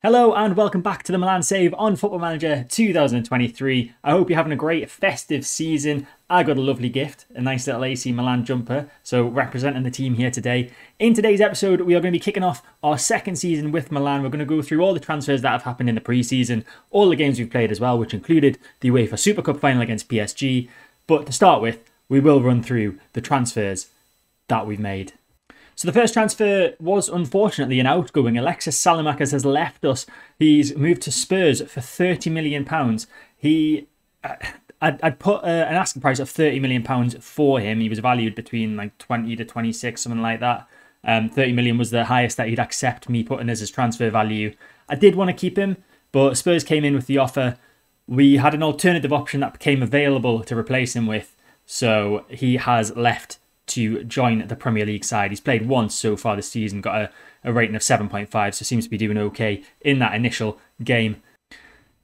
Hello and welcome back to the Milan Save on Football Manager 2023. I hope you're having a great festive season. I got a lovely gift, a nice little AC Milan jumper, so representing the team here today. In today's episode, we are going to be kicking off our second season with Milan. We're going to go through all the transfers that have happened in the pre-season, all the games we've played as well, which included the UEFA Super Cup final against PSG. But to start with, we will run through the transfers that we've made. So the first transfer was unfortunately an outgoing. Alexis Saelemaekers has left us. He's moved to Spurs for £30 million. I'd put an asking price of £30 million for him. He was valued between like 20 to 26, something like that. 30 million was the highest that he'd accept me putting as his transfer value. I did want to keep him, but Spurs came in with the offer. We had an alternative option that became available to replace him with. So he has left to join the Premier League side. He's played once so far this season, got a rating of 7.5, so seems to be doing okay in that initial game.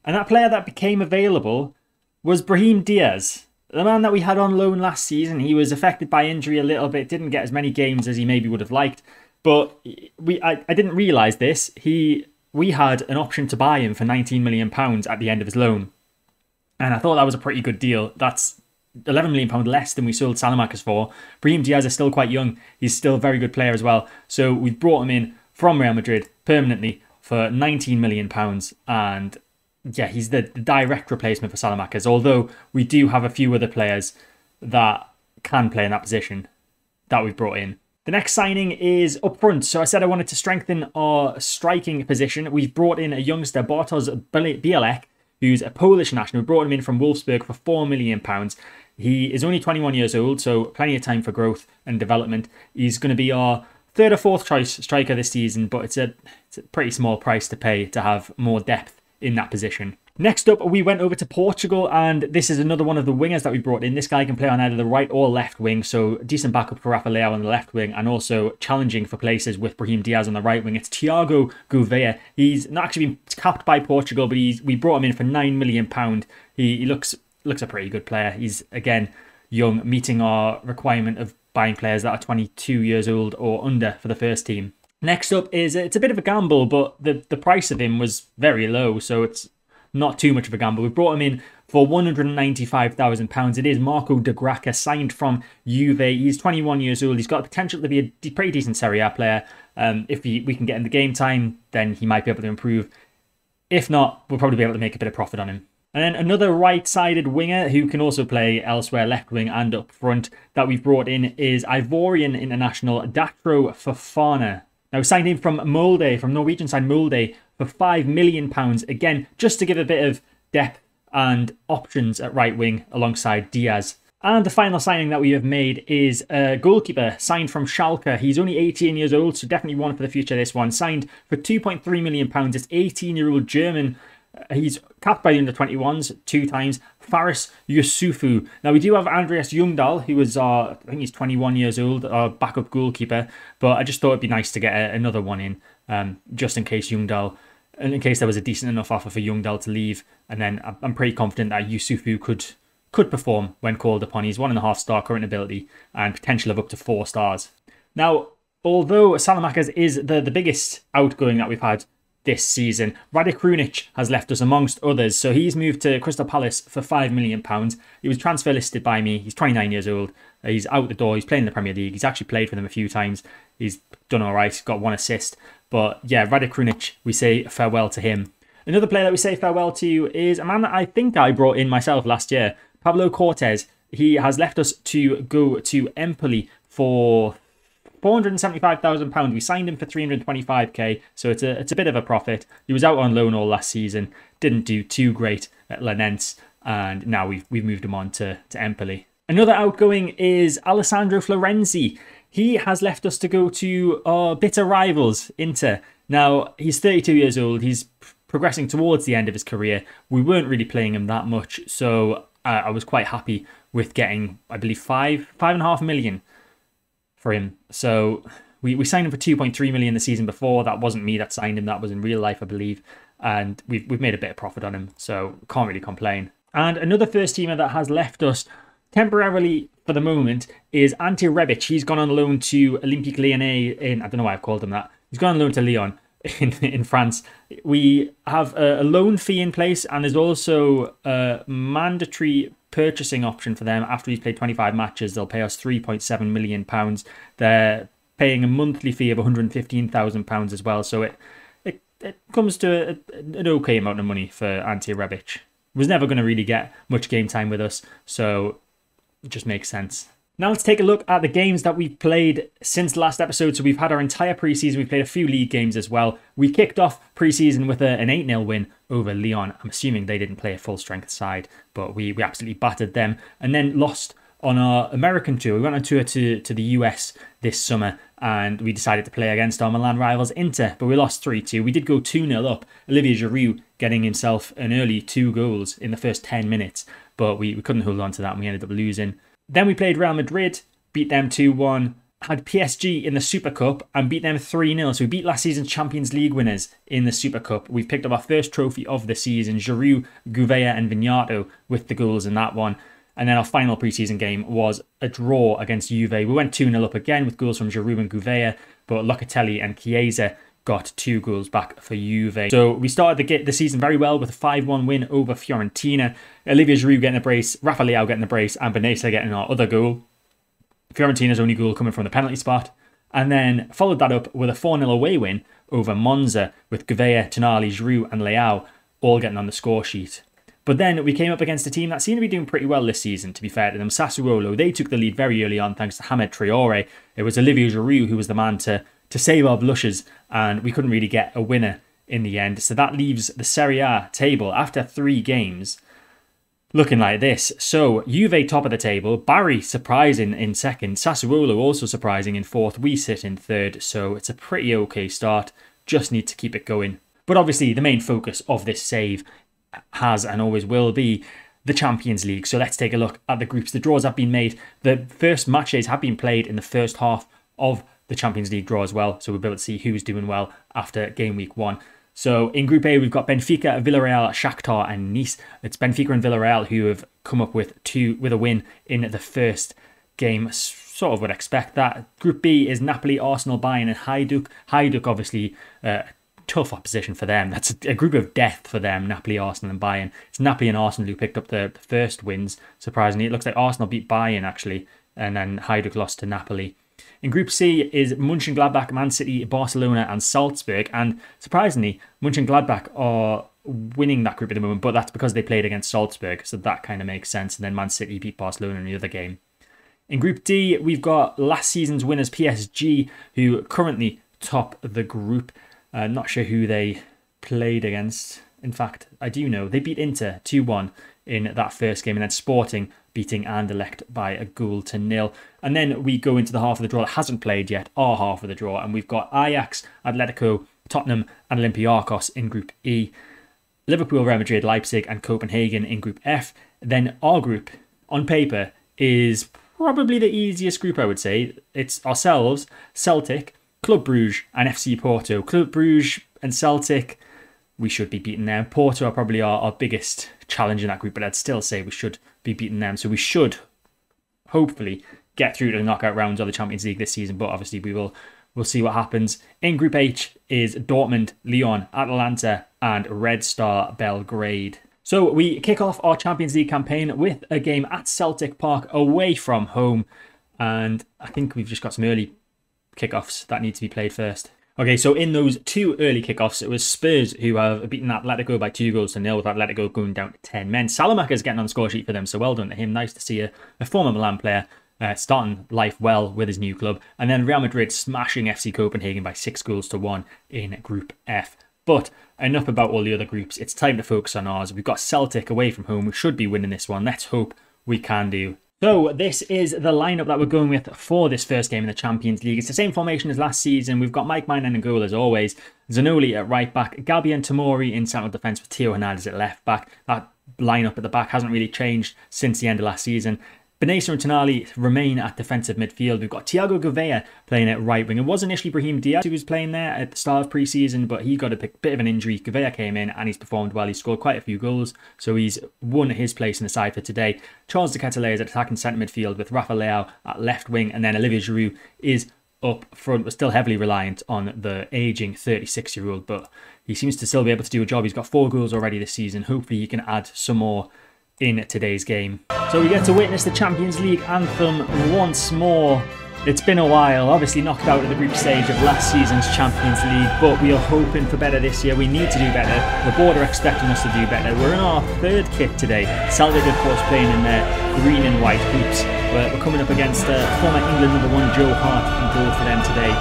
And that player that became available was Brahim Diaz, the man that we had on loan last season. He was affected by injury a little bit, didn't get as many games as he maybe would have liked, but I didn't realise this. We had an option to buy him for £19 million at the end of his loan, and I thought that was a pretty good deal. That's £11 million less than we sold Saelemaekers for. Brahim Diaz is still quite young. He's still a very good player as well. So we've brought him in from Real Madrid permanently for £19 million. And yeah, he's the direct replacement for Saelemaekers. Although we do have a few other players that can play in that position that we've brought in. The next signing is up front. So I said I wanted to strengthen our striking position. We've brought in a youngster, Bartosz Bielek, who's a Polish national. We brought him in from Wolfsburg for £4 million. He is only 21 years old, so plenty of time for growth and development. He's going to be our third or fourth choice striker this season, but it's a pretty small price to pay to have more depth in that position. Next up, we went over to Portugal, and this is another one of the wingers that we brought in. This guy can play on either the right or left wing, so decent backup for Rafa Leao on the left wing, and also challenging for places with Brahim Diaz on the right wing. It's Thiago Gouveia. He's not actually been capped by Portugal, but we brought him in for £9 million. He looks a pretty good player. He's, again, young, meeting our requirement of buying players that are 22 years old or under for the first team. Next up it's a bit of a gamble, but the price of him was very low, so it's not too much of a gamble. We brought him in for £195,000. It is Marco de Graca, signed from Juve. He's 21 years old. He's got the potential to be a pretty decent Serie A player. If we can get him the game time, then he might be able to improve. If not, we'll probably be able to make a bit of profit on him. And then another right-sided winger who can also play elsewhere, left wing and up front, that we've brought in is Ivorian international Datro Fofana. Now, we signed him from Molde, from Norwegian side Molde, for £5 million. Again, just to give a bit of depth and options at right wing alongside Diaz. And the final signing that we have made is a goalkeeper signed from Schalke. He's only 18 years old, so definitely one for the future, this one. Signed for £2.3 million. It's 18-year-old German. He's capped by the under-21s 2 times. Faris Yusufu. Now, we do have Andreas Jungdahl, who is I think he's 21 years old, our backup goalkeeper. But I just thought it'd be nice to get another one in, just in case Jungdahl, and in case there was a decent enough offer for Jungdahl to leave. And then I'm pretty confident that Yusufu could perform when called upon. He's 1.5-star current ability and potential of up to 4 stars. Now, although Saelemaekers is the biggest outgoing that we've had this season, Rade Krunic has left us amongst others. So he's moved to Crystal Palace for £5 million. He was transfer listed by me. He's 29 years old. He's out the door. He's playing in the Premier League. He's actually played for them a few times. He's done all right. He's got 1 assist. But yeah, Rade Krunic, we say farewell to him. Another player that we say farewell to is a man that I think I brought in myself last year, Pablo Cortez. He has left us to go to Empoli for £475,000. We signed him for £325k, so it's a bit of a profit. He was out on loan all last season, didn't do too great at Lanense, and now we've moved him on to Empoli. Another outgoing is Alessandro Florenzi. He has left us to go to our bitter rivals, Inter. Now, he's 32 years old. He's progressing towards the end of his career. We weren't really playing him that much, so I was quite happy with getting, I believe, £5.5 million for him. So we signed him for £2.3 million the season before. That wasn't me that signed him. That was in real life, I believe. And we've made a bit of profit on him, so can't really complain. And another first teamer that has left us temporarily for the moment is Ante Rebic. He's gone on loan to Olympique Lyonnais in, I don't know why I've called him that. He's gone on loan to Lyon. in France. We have a loan fee in place, and there's also a mandatory purchasing option for them. After we've played 25 matches, they'll pay us £3.7 million. They're paying a monthly fee of £115,000 as well. So it comes to an okay amount of money for Ante Rebic. Was never going to really get much game time with us, so it just makes sense. Now let's take a look at the games that we've played since the last episode. So we've had our entire preseason. We've played a few league games as well. We kicked off preseason with an 8-0 win over Lyon. I'm assuming they didn't play a full strength side, but we absolutely battered them. And then lost on our American tour. We went on tour to the US this summer, and we decided to play against our Milan rivals Inter, but we lost 3-2. We did go 2-0 up. Olivier Giroud getting himself an early 2 goals in the first 10 minutes, but we couldn't hold on to that and we ended up losing. Then we played Real Madrid, beat them 2-1, had PSG in the Super Cup and beat them 3-0. So we beat last season's Champions League winners in the Super Cup. We've picked up our first trophy of the season. Giroud, Gouveia and Vignato with the goals in that one. And then our final preseason game was a draw against Juve. We went 2-0 up again with goals from Giroud and Gouveia, but Locatelli and Chiesa got 2 goals back for Juve. So we started the season very well with a 5-1 win over Fiorentina. Olivier Giroud getting a brace, Rafa Leao getting a brace, and Benessa getting our other goal. Fiorentina's only goal coming from the penalty spot. And then followed that up with a 4-0 away win over Monza with Gouveia, Tonali, Giroud and Leao all getting on the score sheet. But then we came up against a team that seemed to be doing pretty well this season, to be fair to them. Sassuolo, they took the lead very early on thanks to Hamed Traore. It was Olivier Giroud who was the man to save our blushes, and we couldn't really get a winner in the end. So that leaves the Serie A table after 3 games looking like this. So Juve top of the table, Bari surprising in second, Sassuolo also surprising in fourth, we sit in third. So it's a pretty okay start, just need to keep it going. But obviously the main focus of this save has and always will be the Champions League. So let's take a look at the groups. The draws have been made. The first match days have been played in the first half of the Champions League draw as well. So we'll be able to see who's doing well after game week 1. So in Group A, we've got Benfica, Villarreal, Shakhtar and Nice. It's Benfica and Villarreal who have come up with a win in the first game. Sort of would expect that. Group B is Napoli, Arsenal, Bayern and Hajduk. Hajduk obviously tough opposition for them. That's a group of death for them, Napoli, Arsenal and Bayern. It's Napoli and Arsenal who picked up the first wins, surprisingly. It looks like Arsenal beat Bayern actually, and then Hajduk lost to Napoli. In Group C is Mönchengladbach, Man City, Barcelona and Salzburg. And surprisingly, Mönchengladbach are winning that group at the moment, but that's because they played against Salzburg, so that kind of makes sense. And then Man City beat Barcelona in the other game. In Group D, we've got last season's winners PSG, who currently top the group. Not sure who they played against. In fact, I do know. They beat Inter 2-1 in that first game, and then Sporting beating Anderlecht by 1-0. And then we go into the half of the draw that hasn't played yet, our half of the draw, and we've got Ajax, Atletico, Tottenham and Olympiacos in Group E. Liverpool, Real Madrid, Leipzig and Copenhagen in Group F. Then our group, on paper, is probably the easiest group, I would say. It's ourselves, Celtic, Club Brugge and FC Porto. Club Brugge and Celtic, we should be beating them. Porto are probably our biggest challenge in that group, but I'd still say we should be beating them. So we should hopefully get through to the knockout rounds of the Champions League this season, but obviously we'll see what happens. In Group H is Dortmund, Lyon, Atalanta and Red Star Belgrade. So we kick off our Champions League campaign with a game at Celtic Park away from home, and I think we've just got some early kickoffs that need to be played first. Okay, so in those 2 early kickoffs, it was Spurs who have beaten Atletico by 2-0 with Atletico going down to 10 men. Salamaker's getting on the score sheet for them, so well done to him. Nice to see a former Milan player starting life well with his new club. And then Real Madrid smashing FC Copenhagen by 6-1 in Group F. But enough about all the other groups. It's time to focus on ours. We've got Celtic away from home. We should be winning this one. Let's hope we can do. So this is the lineup that we're going with for this first game in the Champions League. It's the same formation as last season. We've got Mike Maignan in goal as always. Zanoli at right back. Gabi and Tomori in central defence with Theo Hernandez at left back. That lineup at the back hasn't really changed since the end of last season. Benessa and Tonali remain at defensive midfield. We've got Thiago Gouveia playing at right wing. It was initially Brahim Diaz who was playing there at the start of pre-season, but he got a bit of an injury. Gouveia came in and he's performed well. He scored quite a few goals, so he's won his place in the side for today. Charles de Ketelaere is at attacking centre midfield with Rafa Leao at left wing, and then Olivier Giroud is up front was still heavily reliant on the ageing 36-year-old, but he seems to still be able to do a job. He's got 4 goals already this season. Hopefully he can add some more in today's game. So we get to witness the Champions League anthem once more. It's been a while, obviously knocked out of the group stage of last season's Champions League, but we are hoping for better this year. We need to do better. The board are expecting us to do better. We're in our 3rd kit today. Celtic, of course, playing in their green and white hoops. We're coming up against former England #1 Joe Hart in goal for them today.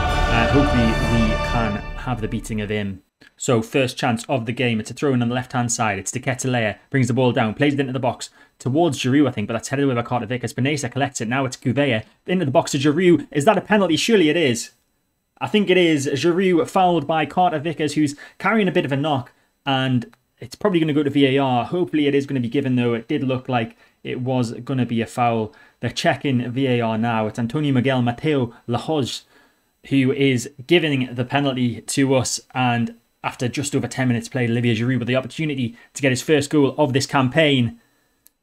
Hopefully we can have the beating of him. So first chance of the game, it's a throw in on the left-hand side. It's Diketelea, brings the ball down, plays it into the box towards Giroud, I think, but that's headed away by Carter Vickers. Benessa collects it, now it's Gouveia, into the box to Giroud. Is that a penalty? Surely it is. I think it is. Giroud fouled by Carter Vickers, who's carrying a bit of a knock, and it's probably going to go to VAR. Hopefully it is going to be given, though. It did look like it was going to be a foul. They're checking VAR now. It's Antonio Miguel Mateo Lahoz who is giving the penalty to us, and after just over 10 minutes played, Olivier Giroud with the opportunity to get his first goal of this campaign.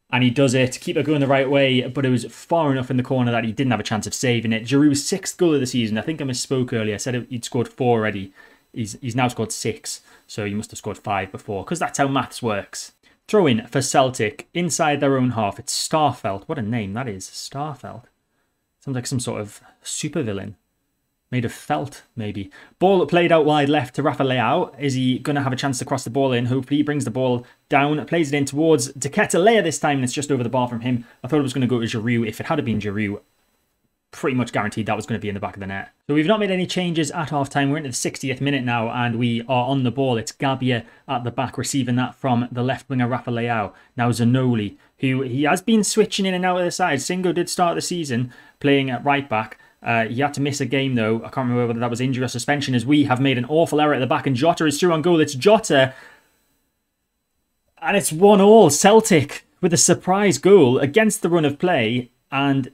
And he does it. Keep it going the right way, but it was far enough in the corner that he didn't have a chance of saving it. Giroud's 6th goal of the season. I think I misspoke earlier. I said he'd scored 4 already. He's now scored 6. So he must have scored 5 before, because that's how maths works. Throw in for Celtic inside their own half. It's Starfelt. What a name that is. Starfelt. Sounds like some sort of supervillain. Made of felt, maybe. Ball played out wide left to Rafa Leao. Is he going to have a chance to cross the ball in? Hopefully he brings the ball down, plays it in towards Diketelea this time, and it's just over the bar from him. I thought it was going to go to Giroud. If it had been Giroud, pretty much guaranteed that was going to be in the back of the net. So we've not made any changes at half-time. We're into the 60th minute now, and we are on the ball. It's Gabia at the back, receiving that from the left winger, Rafa Leao. Now Zanoli, who he has been switching in and out of the side. Singo did start the season playing at right back. He had to miss a game, though. I can't remember whether that was injury or suspension, as we have made an awful error at the back, and Jota is through on goal. It's Jota, and it's 1-1. Celtic with a surprise goal against the run of play, and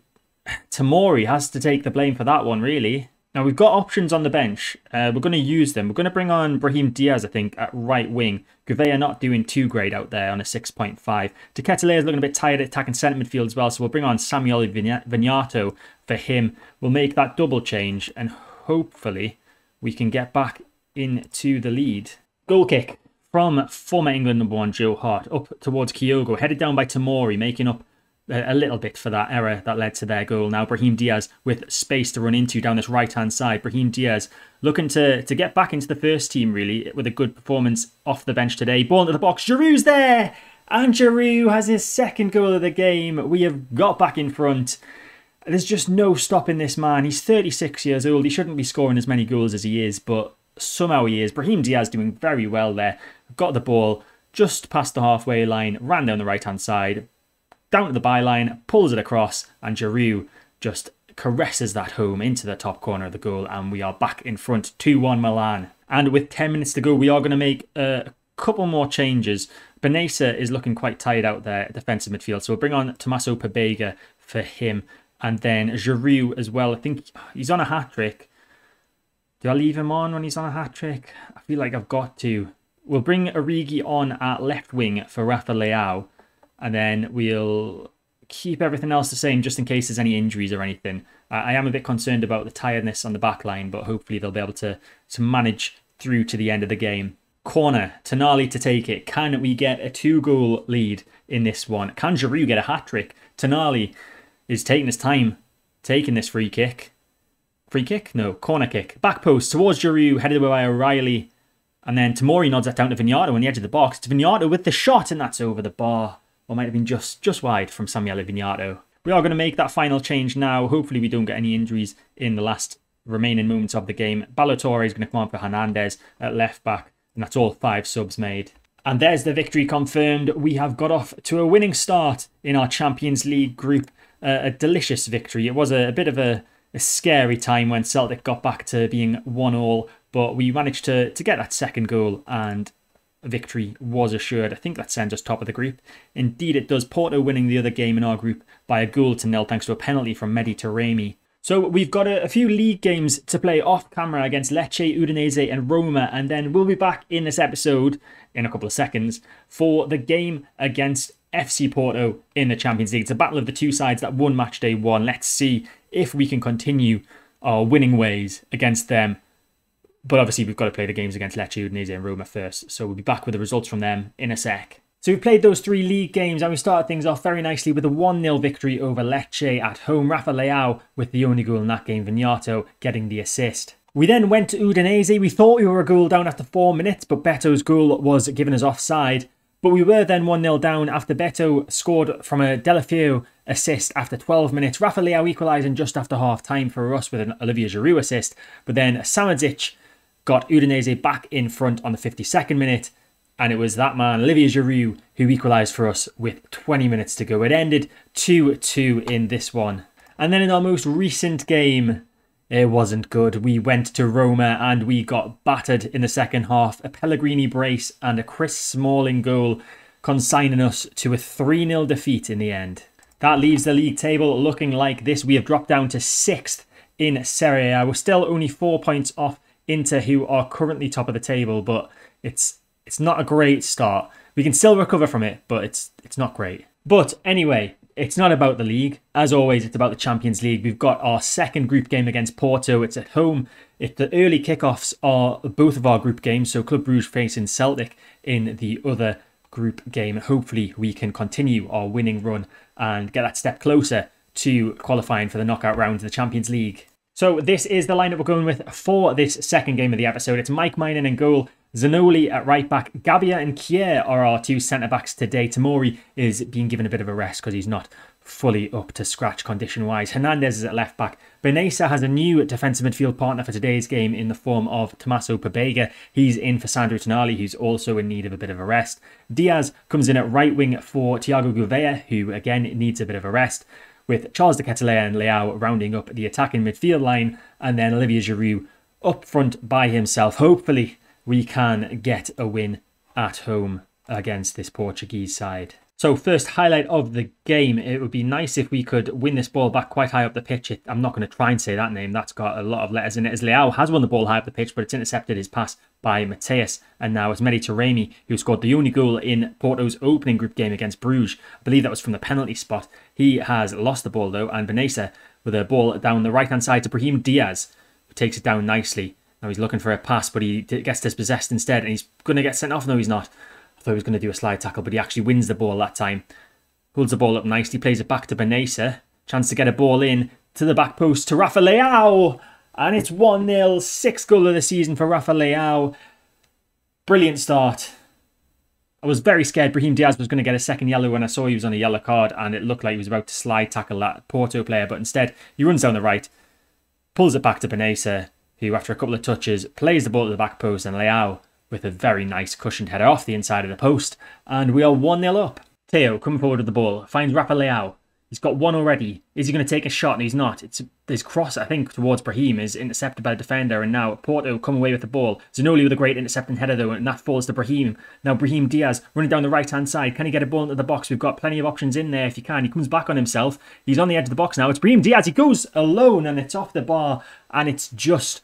Tamori has to take the blame for that one, really. Now, we've got options on the bench. We're going to use them. We're going to bring on Brahim Diaz, I think, at right wing. Gouveia not doing too great out there on a 6.5. Diketelea is looking a bit tired at attacking centre midfield as well, so we'll bring on Samuel Vignato for him. We'll make that double change, and hopefully we can get back into the lead. Goal kick from former England #1 Joe Hart up towards Kyogo, headed down by Tamori, making up a little bit for that error that led to their goal. Now Brahim Diaz with space to run into down this right-hand side. Brahim Diaz looking to get back into the first team, really, with a good performance off the bench today. Ball into the box. Giroud's there! And Giroud has his 2nd goal of the game. We have got back in front. There's just no stopping this man. He's 36 years old. He shouldn't be scoring as many goals as he is, but somehow he is. Brahim Diaz doing very well there. Got the ball just past the halfway line, ran down the right-hand side, down to the byline, pulls it across, and Giroud just caresses that home into the top corner of the goal, and we are back in front, 2-1 Milan. And with 10 minutes to go, we are going to make a couple more changes. Benessa is looking quite tired out there at defensive midfield, so we'll bring on Tommaso Pobega for him, and then Giroud as well. I think he's on a hat-trick. Do I leave him on when he's on a hat-trick? I feel like I've got to. We'll bring Origi on at left wing for Rafa Leao, and then we'll keep everything else the same just in case there's any injuries or anything. I am a bit concerned about the tiredness on the back line, but hopefully they'll be able to manage through to the end of the game. Corner, Tonali to take it. Can we get a 2-goal lead in this one? Can Giroud get a hat-trick? Tonali is taking his time taking this free kick. Free kick? No, corner kick. Back post towards Giroud, headed away by O'Reilly. And then Tamori nods that down to Vignato on the edge of the box. It's Vignato with the shot, and that's over the bar. Or might have been just wide from Samuel Vignato. We are going to make that final change now. Hopefully we don't get any injuries in the last remaining moments of the game. Balotore is going to come on for Hernandez at left back. And that's all 5 subs made. And there's the victory confirmed. We have got off to a winning start in our Champions League group. A delicious victory. It was a bit of a scary time when Celtic got back to being 1-1. But we managed to get that 2nd goal, and victory was assured. I think that sends us top of the group. Indeed it does. Porto winning the other game in our group by 1-0 thanks to a penalty from Mehdi Taremi. So we've got a few league games to play off camera against Lecce, Udinese and Roma, and then we'll be back in this episode in a couple of seconds for the game against FC Porto in the Champions League. It's a battle of the two sides that won match day 1. Let's see if we can continue our winning ways against them. But obviously, we've got to play the games against Lecce, Udinese and Roma first. So we'll be back with the results from them in a sec. So we played those 3 league games and we started things off very nicely with a 1-0 victory over Lecce at home. Rafa Leao with the only goal in that game, Vignato getting the assist. We then went to Udinese. We thought we were a goal down after 4 minutes, but Beto's goal was given us offside. But we were then 1-0 down after Beto scored from a Delafeu assist after 12 minutes. Rafa Leao equalising just after half time for us with an Olivier Giroud assist. But then Samadžić got Udinese back in front on the 52nd minute. And it was that man, Olivier Giroud, who equalised for us with 20 minutes to go. It ended 2-2 in this one. And then in our most recent game, it wasn't good. We went to Roma and we got battered in the second half. A Pellegrini brace and a Chris Smalling goal consigning us to a 3-0 defeat in the end. That leaves the league table looking like this. We have dropped down to 6th in Serie A. We're still only 4 points off Inter, who are currently top of the table, but it's not a great start. We can still recover from it, but it's not great. But anyway, it's not about the league. As always, it's about the Champions League. We've got our second group game against Porto. It's at home. The early kickoffs are both of our group games. So Club Brugge facing Celtic in the other group game. Hopefully we can continue our winning run and get that step closer to qualifying for the knockout round of the Champions League. So this is the lineup we're going with for this second game of the episode. It's Mike Minen in goal, Zanoli at right back, Gabbia and Kier are our 2 centre-backs today. Tamori is being given a bit of a rest because he's not fully up to scratch condition-wise. Hernandez is at left back. Benesa has a new defensive midfield partner for today's game in the form of Tommaso Pobega. He's in for Sandro Tonali, who's also in need of a bit of a rest. Diaz comes in at right wing for Thiago Gouveia, who again needs a bit of a rest, with Charles de Ketelaere and Leao rounding up the attacking midfield line, and then Olivier Giroud up front by himself. Hopefully we can get a win at home against this Portuguese side. So first highlight of the game, it would be nice if we could win this ball back quite high up the pitch. I'm not going to try and say that name, that's got a lot of letters in it, as Leao has won the ball high up the pitch, but it's intercepted his pass by Mateus, and now it's Mehdi Taremi who scored the only goal in Porto's opening group game against Bruges. I believe that was from the penalty spot. He has lost the ball though, and Benesa with a ball down the right hand side to Brahim Diaz, who takes it down nicely. Now he's looking for a pass, but he gets dispossessed instead, and he's going to get sent off. No, he's not. I thought he was going to do a slide tackle, but he actually wins the ball that time. Holds the ball up nicely, plays it back to Benesa. Chance to get a ball in to the back post to Rafa Leao. And it's 1-0, 6th goal of the season for Rafa Leao. Brilliant start. I was very scared Brahim Diaz was going to get a second yellow when I saw he was on a yellow card, and it looked like he was about to slide tackle that Porto player, but instead he runs down the right, pulls it back to Benesa, who after a couple of touches plays the ball to the back post, and Leao with a very nice cushioned header off the inside of the post, and we are 1-0 up. Theo coming forward with the ball, finds Rafa Leao. He's got one already. Is he going to take a shot? And he's not. It's his cross, I think, towards Brahim is intercepted by the defender, and now Porto come away with the ball. Zanoli with a great intercepting header though, and that falls to Brahim. Now Brahim Diaz running down the right-hand side. Can he get a ball into the box? We've got plenty of options in there if he can. He comes back on himself. He's on the edge of the box now. It's Brahim Diaz. He goes alone, and it's off the bar, and it's just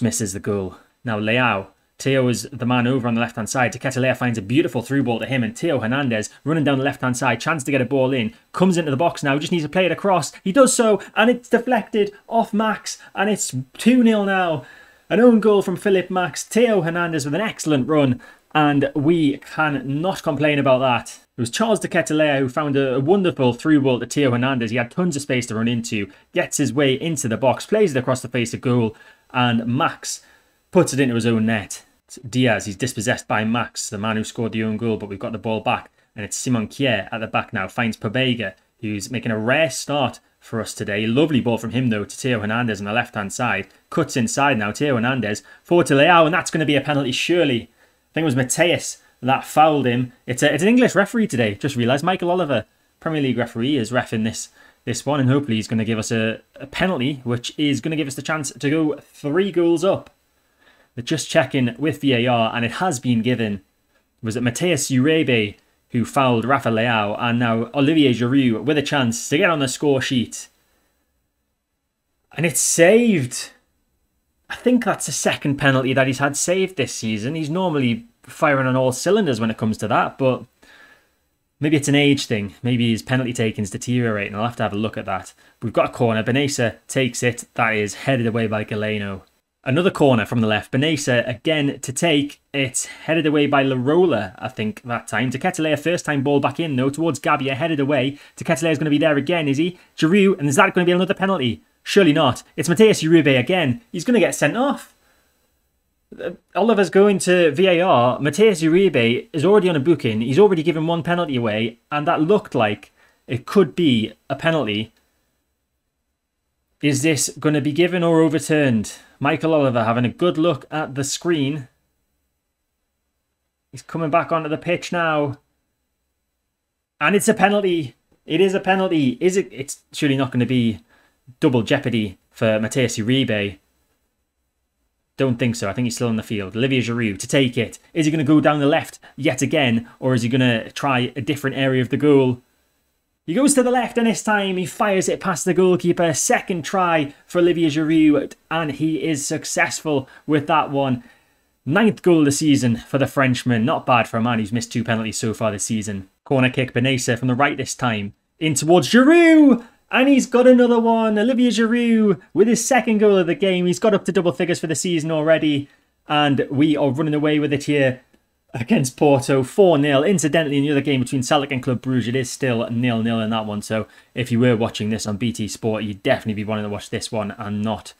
misses the goal. Now Leao. Theo is the man over on the left-hand side. Ketelaere finds a beautiful through ball to him, and Theo Hernandez running down the left-hand side. Chance to get a ball in. Comes into the box now. Just needs to play it across. He does so, and it's deflected off Max, and it's 2-0 now. An own goal from Philip Max. Theo Hernandez with an excellent run, and we can not complain about that. It was Charles de Ketelaere who found a wonderful through ball to Theo Hernandez. He had tons of space to run into. Gets his way into the box. Plays it across the face of goal, and Max puts it into his own net. Diaz, he's dispossessed by Max, the man who scored the own goal, but we've got the ball back, and it's Simon Kier at the back now, finds Pobega, who's making a rare start for us today. Lovely ball from him though to Theo Hernandez on the left hand side, cuts inside now, Theo Hernandez forward to Leao, and that's going to be a penalty surely. I think it was Mateus that fouled him. It's an English referee today, just realised. Michael Oliver, Premier League referee, is reffing this one, and hopefully he's going to give us a penalty, which is going to give us the chance to go 3 goals up. But just checking with VAR, and it has been given. Was it Mateus Uribe who fouled Rafa Leao, and now Olivier Giroud with a chance to get on the score sheet. And it's saved. I think that's the second penalty that he's had saved this season. He's normally firing on all cylinders when it comes to that, but Maybe it's an age thing. Maybe his penalty taking's deteriorating. I'll have to have a look at that. We've got a corner. Benessa takes it. That is headed away by Galeno. Another corner from the left. Benessa again to take. It's headed away by Larola, I think, that time. Teketelea, first time ball back in, though, towards Gabbia, headed away. Teketelea's going to be there again, is he? Giroud, and is that going to be another penalty? Surely not. It's Mateus Uribe again. He's going to get sent off. Oliver's going to VAR. Mateus Uribe is already on a booking. He's already given one penalty away, and that looked like it could be a penalty. Is this going to be given or overturned? Michael Oliver having a good look at the screen. He's coming back onto the pitch now. And it's a penalty. It is a penalty. Is it? It's surely not going to be double jeopardy for Mateus Uribe. Don't think so. I think he's still on the field. Olivier Giroud to take it. Is he going to go down the left yet again? Or is he going to try a different area of the goal? He goes to the left, and this time he fires it past the goalkeeper. Second try for Olivier Giroud, and he is successful with that one. 9th goal of the season for the Frenchman. Not bad for a man who's missed 2 penalties so far this season. Corner kick, Benessa from the right this time. In towards Giroud! And he's got another one. Olivier Giroud with his 2nd goal of the game. He's got up to double figures for the season already. And we are running away with it here against Porto. 4-0. Incidentally, in the other game between Celtic and Club Brugge, it is still 0-0 in that one. So if you were watching this on BT Sport, you'd definitely be wanting to watch this one and not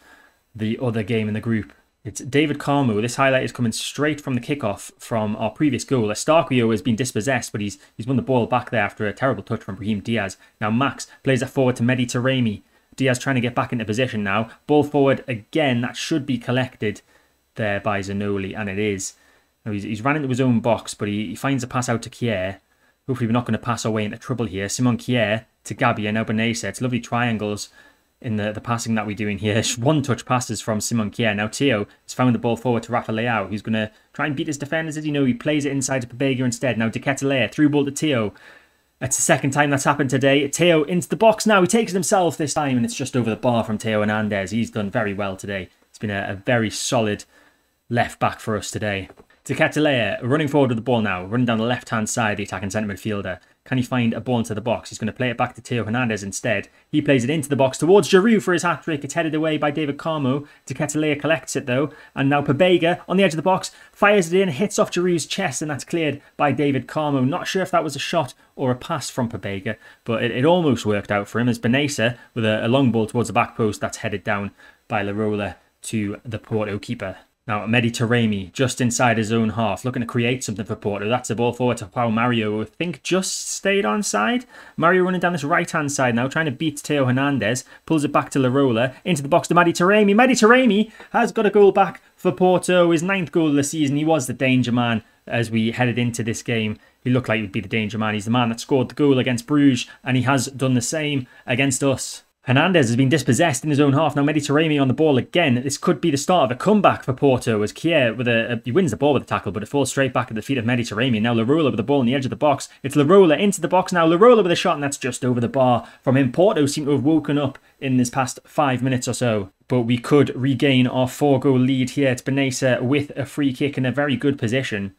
the other game in the group. It's David Carmo. This highlight is coming straight from the kickoff from our previous goal. Estarquio has been dispossessed, but he's won the ball back there after a terrible touch from Brahim Diaz. Now Max plays it forward to Mehdi Taremi. Diaz trying to get back into position now. Ball forward again. That should be collected there by Zanoli, and it is. Now he's ran into his own box, but he finds a pass out to Kier. Hopefully we're not going to pass our way into trouble here. Simon Kier to Gabbia, now Benessa. It's lovely triangles in the passing that we're doing here. One-touch passes from Simon Kier. Now Theo has found the ball forward to Rafa Leao, who's going to try and beat his defenders. As you know, he plays it inside to Pabega instead. Now Teketelea, through ball to Theo. It's the 2nd time that's happened today. Theo into the box now. He takes it himself this time, and it's just over the bar from Theo Hernandez. He's done very well today. It's been a very solid left back for us today. Teketelea running forward with the ball now, running down the left-hand side, the attacking centre midfielder. Can he find a ball into the box? He's going to play it back to Theo Hernandez instead. He plays it into the box towards Giroud for his hat-trick. It's headed away by David Carmo. Teketelea collects it though. And now Pabega on the edge of the box, fires it in, hits off Giroud's chest, and that's cleared by David Carmo. Not sure if that was a shot or a pass from Pabega, but it almost worked out for him as Benessa with a long ball towards the back post. That's headed down by Larola to the Porto keeper. Now, Mehdi Taremi, just inside his own half, looking to create something for Porto. That's the ball forward to João Mario, who I think just stayed on side. Mario running down this right-hand side now, trying to beat Theo Hernandez. Pulls it back to Larola, into the box to Mehdi Taremi. Mehdi Taremi has got a goal back for Porto, his 9th goal of the season. He was the danger man as we headed into this game. He looked like he would be the danger man. He's the man that scored the goal against Bruges, and he has done the same against us. Hernandez has been dispossessed in his own half. Now Mehdi Taremi on the ball again. This could be the start of a comeback for Porto as Kier with he wins the ball with a tackle, but it falls straight back at the feet of Mehdi Taremi. Now Larola with the ball on the edge of the box. It's Larola into the box now. Larola with a shot, and that's just over the bar from him. Porto seem to have woken up in this past 5 minutes or so, but we could regain our 4-goal lead here. It's Benessa with a free kick in a very good position.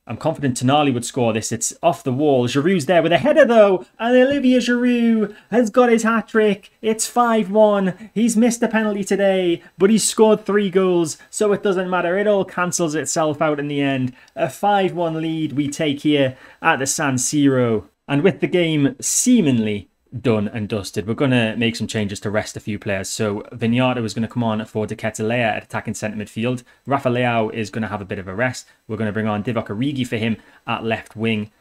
I'm confident Tonali would score this. It's off the wall. Giroud's there with a header though. And Olivier Giroud has got his hat-trick. It's 5-1. He's missed a penalty today, but he's scored 3 goals, so it doesn't matter. It all cancels itself out in the end. A 5-1 lead we take here at the San Siro. And with the game seemingly done and dusted, we're going to make some changes to rest a few players. So Vignardo is going to come on for Teketelea at attacking centre midfield. Rafa Leao is going to have a bit of a rest. We're going to bring on Divock Origi for him at left wing,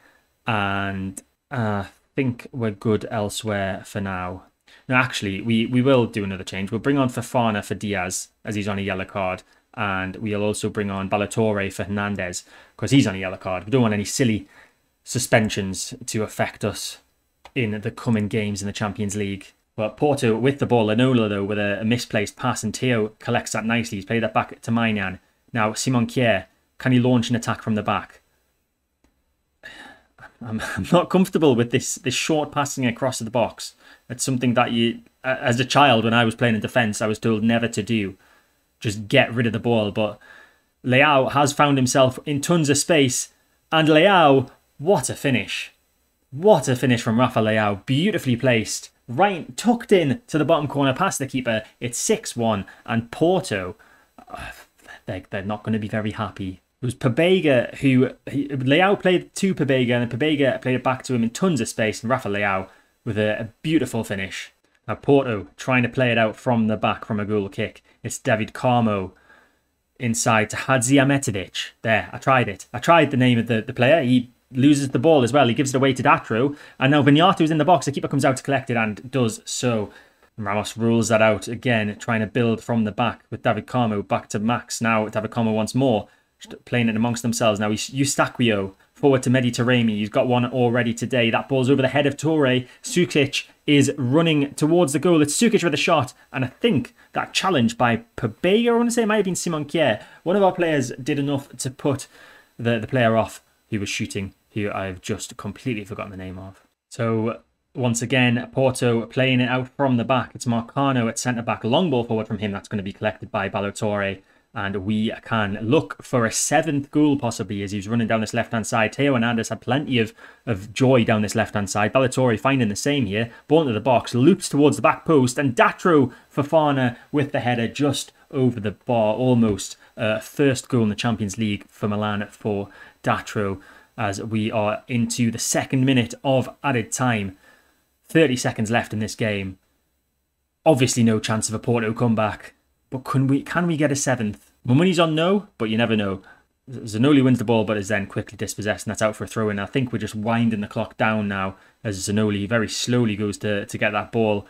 and I think we're good elsewhere for now. No, actually, we will do another change. We'll bring on Fofana for Diaz as he's on a yellow card, and we'll also bring on Ballatore for Hernandez because he's on a yellow card. We don't want any silly suspensions to affect us in the coming games in the Champions League. But Porto with the ball. Lanola though with a misplaced pass, and Theo collects that nicely. He's played that back to Maignan. Now Simon Kier, can he launch an attack from the back? I'm not comfortable with this short passing across the box. It's something that you, as a child when I was playing in defence, I was told never to do. Just get rid of the ball. But Leao has found himself in tons of space, and Leao, what a finish. What a finish from Rafa Leao. Beautifully placed. Right, tucked in to the bottom corner past the keeper. It's 6-1. And Porto, they're not going to be very happy. It was Pabega Leao played to Pabega, and then Pabega played it back to him in tons of space. And Rafa Leao with a beautiful finish. Now Porto trying to play it out from the back from a goal kick. It's David Carmo inside to Hadziametovic. There, I tried it. I tried the name of the player. He loses the ball as well. He gives it away to Datro. And now Vignato's in the box. The keeper comes out to collect it and does so. Ramos rules that out again, trying to build from the back with David Carmo back to Max. Now David Carmo once more, just playing it amongst themselves. Now Eustachio forward to Mehdi Taremi. He's got one already today. That ball's over the head of Toure. Sukic is running towards the goal. It's Sukic with a shot. And I think that challenge by Pabega, I want to say it might have been Simon Kjær. One of our players did enough to put the player off who was shooting, who I've just completely forgotten the name of. So once again, Porto playing it out from the back. It's Marcano at centre-back. Long ball forward from him. That's going to be collected by Ballo-Touré. And we can look for a 7th goal possibly as he's running down this left-hand side. Theo Hernandez had plenty of joy down this left-hand side. Ballo-Touré finding the same here. Ball into the box, loops towards the back post. And Datro Fofana with the header just over the bar. Almost first goal in the Champions League for Milan for Datro, as we are into the 2nd minute of added time. 30 seconds left in this game. Obviously no chance of a Porto comeback. But can we get a 7th? My money's on no, but you never know. Zanoli wins the ball, but is then quickly dispossessed, and that's out for a throw-in. I think we're just winding the clock down now as Zanoli very slowly goes to get that ball.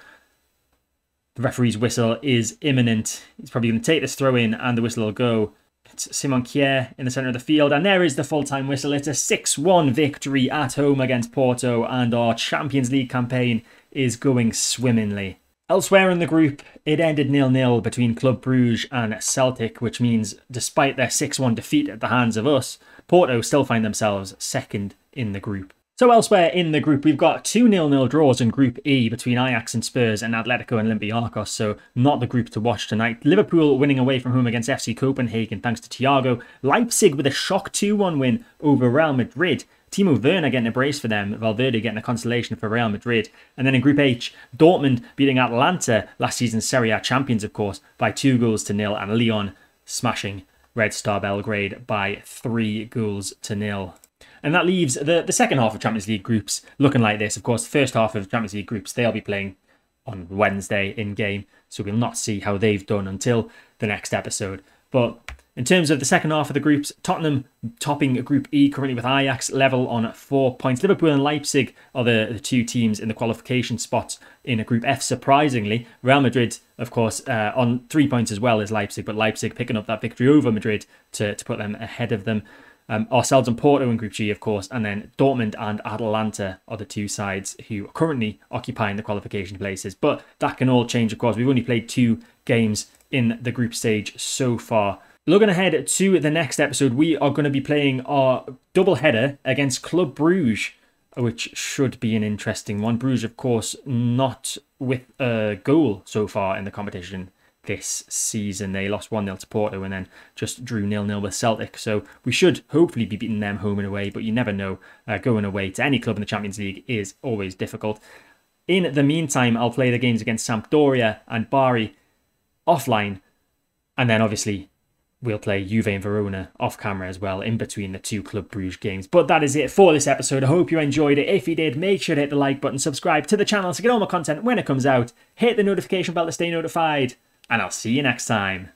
The referee's whistle is imminent. He's probably going to take this throw-in, and the whistle will go. It's Simon Kjær in the centre of the field, and there is the full-time whistle. It's a 6-1 victory at home against Porto, and our Champions League campaign is going swimmingly. Elsewhere in the group, it ended 0-0 between Club Brugge and Celtic, which means despite their 6-1 defeat at the hands of us, Porto still find themselves 2nd in the group. So elsewhere in the group, we've got 2 0-0 draws in Group E between Ajax and Spurs and Atletico and Olympiacos, so not the group to watch tonight. Liverpool winning away from home against FC Copenhagen thanks to Thiago. Leipzig with a shock 2-1 win over Real Madrid. Timo Werner getting a brace for them, Valverde getting a consolation for Real Madrid. And then in Group H, Dortmund beating Atalanta, last season's Serie A champions of course, by 2-0, and Lyon smashing Red Star Belgrade by 3-0. And that leaves the second half of Champions League groups looking like this. Of course, the first half of Champions League groups, they'll be playing on Wednesday in-game, so we'll not see how they've done until the next episode. But in terms of the second half of the groups, Tottenham topping Group E currently with Ajax level on 4 points. Liverpool and Leipzig are the 2 teams in the qualification spots in Group F, surprisingly. Real Madrid, of course, on 3 points as well as Leipzig, but Leipzig picking up that victory over Madrid to put them ahead of them. Ourselves and Porto in Group G, of course, and then Dortmund and Atalanta are the 2 sides who are currently occupying the qualification places. But that can all change, of course. We've only played 2 games in the group stage so far. Looking ahead to the next episode, we are going to be playing our double header against Club Brugge, which should be an interesting one. Brugge, of course, not with a goal so far in the competition this season. They lost 1-0 to Porto and then just drew 0-0 with Celtic. So we should hopefully be beating them home and away, but you never know. Going away to any club in the Champions League is always difficult. In the meantime, I'll play the games against Sampdoria and Bari offline. And then obviously we'll play Juve and Verona off camera as well in between the 2 Club Brugge games. But that is it for this episode. I hope you enjoyed it. If you did, make sure to hit the like button, subscribe to the channel to get all my content when it comes out. Hit the notification bell to stay notified. And I'll see you next time.